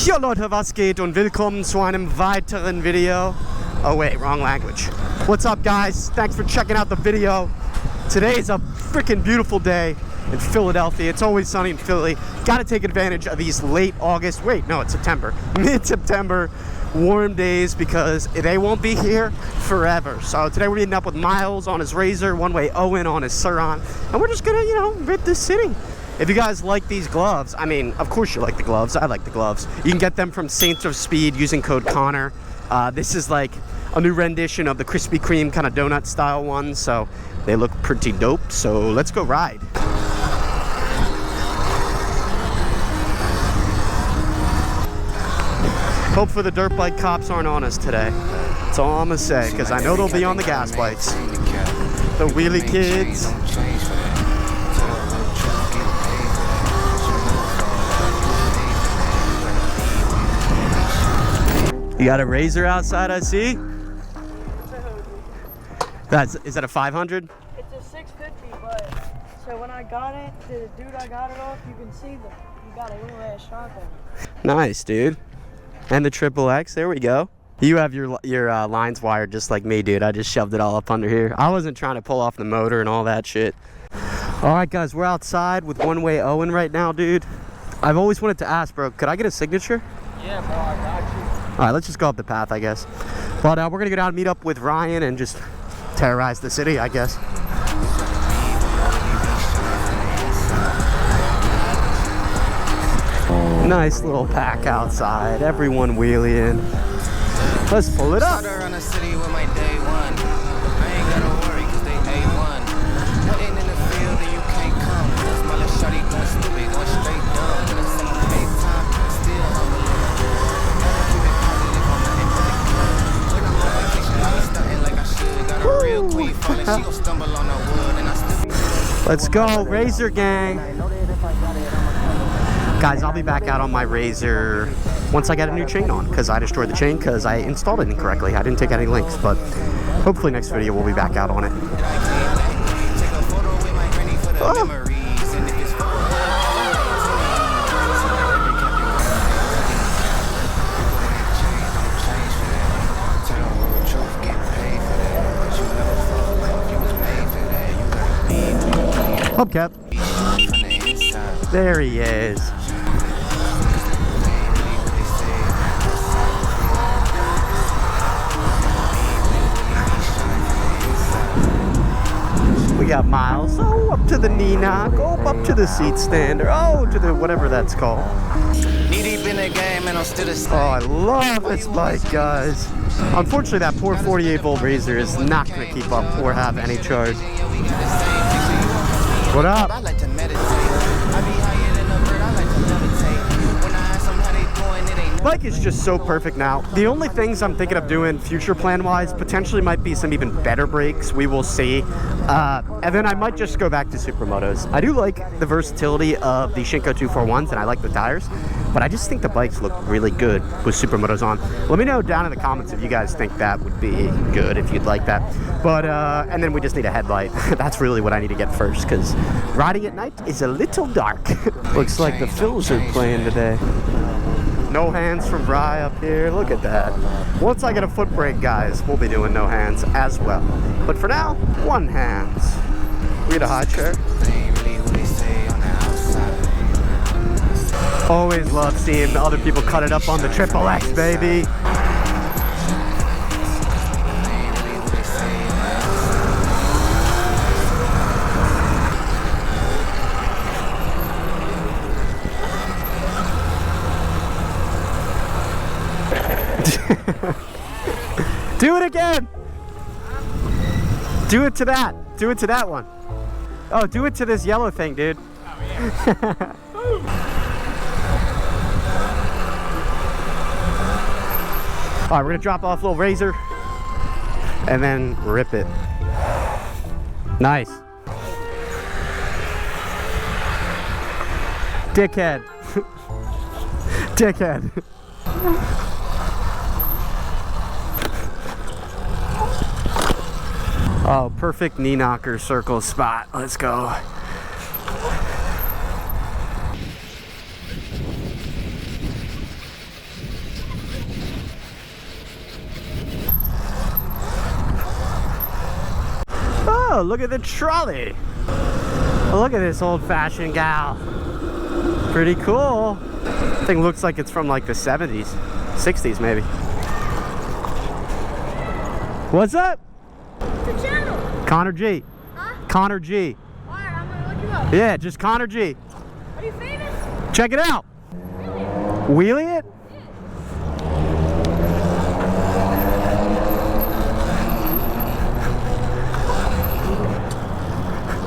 Yo Leute, was geht und willkommen zu einem weiteren Video. Oh wait, wrong language. What's up guys? Thanks for checking out the video. Today is a freaking beautiful day in Philadelphia. It's always sunny in Philly. Gotta take advantage of these late August, wait, no, it's September, mid-September warm days because they won't be here forever. So today we're meeting up with Miles on his Razor, one way Owen on his Suron, and we're just gonna, you know, rip this city. If you guys like these gloves, I mean, of course you like the gloves. I like the gloves. You can get them from Saints of Speed using code Connor. This is like a new rendition of the Krispy Kreme kind of donut style ones, so they look pretty dope. So let's go ride. Hope for the dirt bike cops aren't on us today. That's all I'm gonna say, because I know they'll be on the gas bikes. The wheelie kids. You got a Razor outside, I see. Is that a 500? It's a 650, but so when I got it, the dude I got it off, you can see you got a little ass shock on it. Nice, dude. And the triple X, there we go. You have your lines wired just like me, dude. I just shoved it all up under here. I wasn't trying to pull off the motor and all that shit. All right, guys, we're outside with one way Owen right now, dude. I've always wanted to ask, bro, could I get a signature? Yeah, bro, I got you. All right, let's just go up the path, I guess. But we're gonna go down and meet up with Ryan and just terrorize the city, I guess. Nice little pack outside, everyone wheeling. Let's pull it up. Let's go, Razor gang. Guys, I'll be back out on my Razor once I get a new chain on, because I destroyed the chain because I installed it incorrectly. I didn't take any links, but hopefully next video we'll be back out on it. Oh. Hubcap. There he is. We got Miles. Oh, up to the knee knock. Oh, up to the seat stander. Oh, to the whatever that's called. Oh, I love this bike, guys. Unfortunately, that poor 48-volt Razor is not going to keep up or have any charge. What up? Bike is just so perfect now. The only things I'm thinking of doing future plan wise potentially might be some even better brakes. We will see. And then I might just go back to Supermotos. I do like the versatility of the Shinko 241s and I like the tires, but I just think the bikes look really good with Supermotos on. Let me know down in the comments if you guys think that would be good, if you'd like that. But and then we just need a headlight. That's really what I need to get first, because riding at night is a little dark. Looks like the Phils are playing today. No hands from Bry up here. Look at that. Once I get a foot brake, guys, we'll be doing no hands as well. But for now, one hands. We get a high chair. Always love seeing other people cut it up on the triple X, baby. Do it again. Do it to that. Do it to that one. Oh, do it to this yellow thing, dude. Oh, yeah. All right, we're gonna drop off a little Razor and then rip it. Nice. Dickhead. Dickhead. Oh, perfect knee knocker circle spot. Let's go. Oh, look at the trolley. Oh, look at this old-fashioned gal. Pretty cool. Thing looks like it's from like the 70s, 60s maybe. What's up? What's the channel? ConnorG. Huh? ConnorG. Alright, I'm gonna look you up. Yeah, just ConnorG. Are you famous? Check it out. Really? Wheelie it?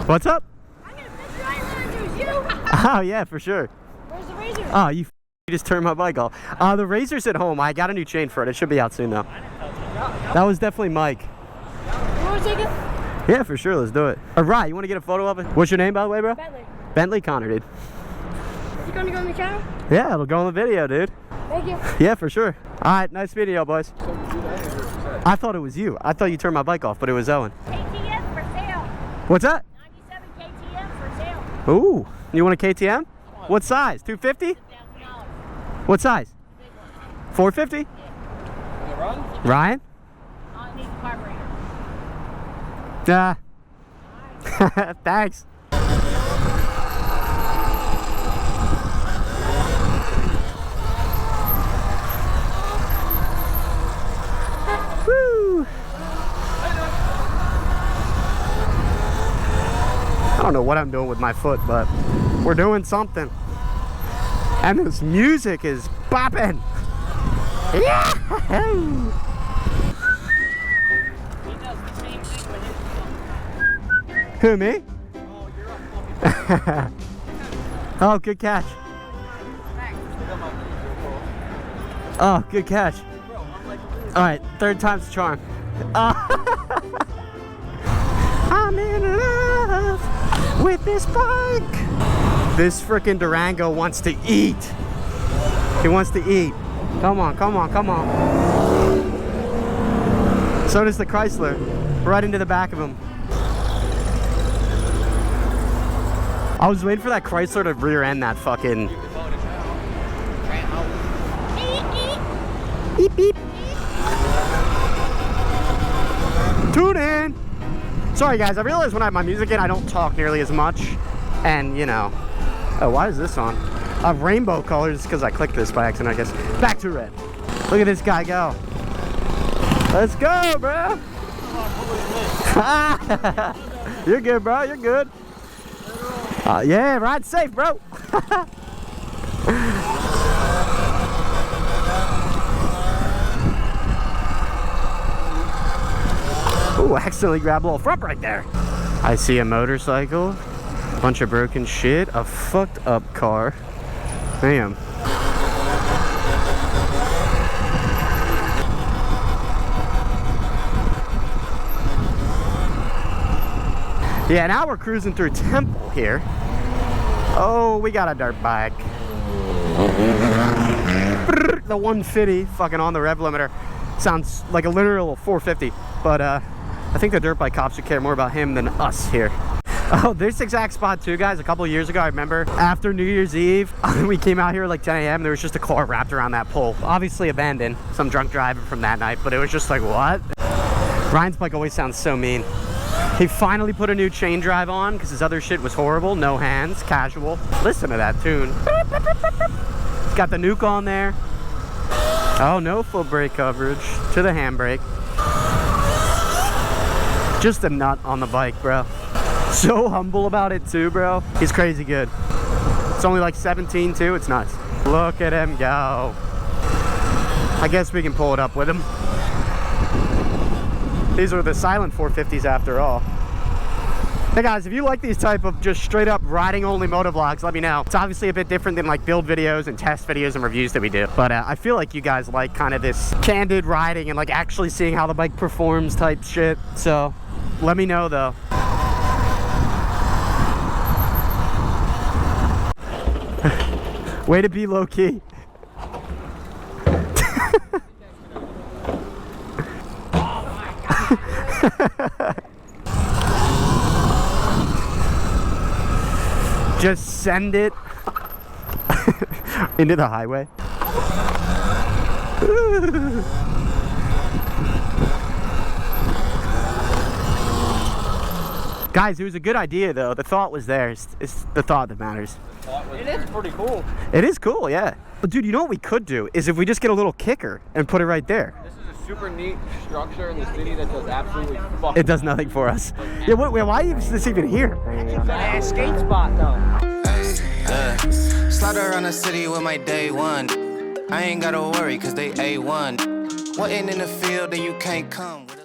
What's up? I'm gonna piss you right now. It was you. Oh yeah, for sure. Where's the razor? Oh, you just turned my bike off. The razor's at home. I got a new chain for it. It should be out soon though. That was definitely Mike. You wanna take it? Yeah, for sure. Let's do it. All right, you want to get a photo of it? What's your name, by the way, bro? Bentley. Bentley Connor, dude. Is it gonna go on the channel? Yeah, it'll go on the video, dude. Thank you. Yeah, for sure. All right, nice video, boys. I thought it was you. I thought you turned my bike off, but it was Owen. KTM for sale. What's that? 97 KTM for sale. Ooh, you want a KTM? What size? 250? $1,000. What size? Big one. 450? Ryan? I need the carburetor. Thanks. Woo! I don't know what I'm doing with my foot, but we're doing something. And this music is bopping. Yeah! Who, me? Oh, good catch. Oh, good catch. All right, third time's the charm. I'm in love with this bike. This frickin' Durango wants to eat. He wants to eat. Come on, come on, come on. So does the Chrysler. Right into the back of him. I was waiting for that Chrysler to rear end that fucking. Beep beep. Tune in. Sorry guys, I realize when I have my music in, I don't talk nearly as much. And you know. Oh, why is this on? Rainbow colors, because I clicked this by accident, I guess. Back to red. Look at this guy go. Let's go, bro. You're good, bro. You're good. Yeah, ride safe, bro. Ooh, accidentally grabbed a little front right there. I see a motorcycle, a bunch of broken shit, a fucked up car. Damn. Yeah, now we're cruising through Temple here. Oh, we got a dirt bike. The 150 fucking on the rev limiter. Sounds like a literal 450, but I think the dirt bike cops would care more about him than us here. Oh, this exact spot too, guys. A couple years ago, I remember after New Year's Eve, we came out here at like 10 a.m. There was just a car wrapped around that pole. Obviously abandoned, some drunk driver from that night, but it was just like, what? Ryan's bike always sounds so mean. He finally put a new chain drive on because his other shit was horrible. No hands, casual. Listen to that tune. It's got the nuke on there. Oh, no full brake coverage to the handbrake. Just a nut on the bike, bro. So humble about it too, bro. He's crazy good. It's only like 17 too. It's nuts. Look at him go. I guess we can pull it up with him. These are the silent 450s after all. Hey guys, if you like these type of just straight up riding only motovlogs, let me know. It's obviously a bit different than like build videos and test videos and reviews that we do. But I feel like you guys like kind of this candid riding and like actually seeing how the bike performs type shit. So let me know though. Way to be low key. Just send it into the highway. Guys, it was a good idea though. The thought was there. It's the thought that matters. It is pretty cool. It is cool, yeah. But dude, you know what we could do is if we just get a little kicker and put it right there. This is a super neat structure in the city that does absolutely fucking. It does nothing for us. Yeah, why is this even here? That's a good ass skate spot though. Slide around the city with my day one. I ain't gotta worry cause they A1. Wasn't in the field and you can't come with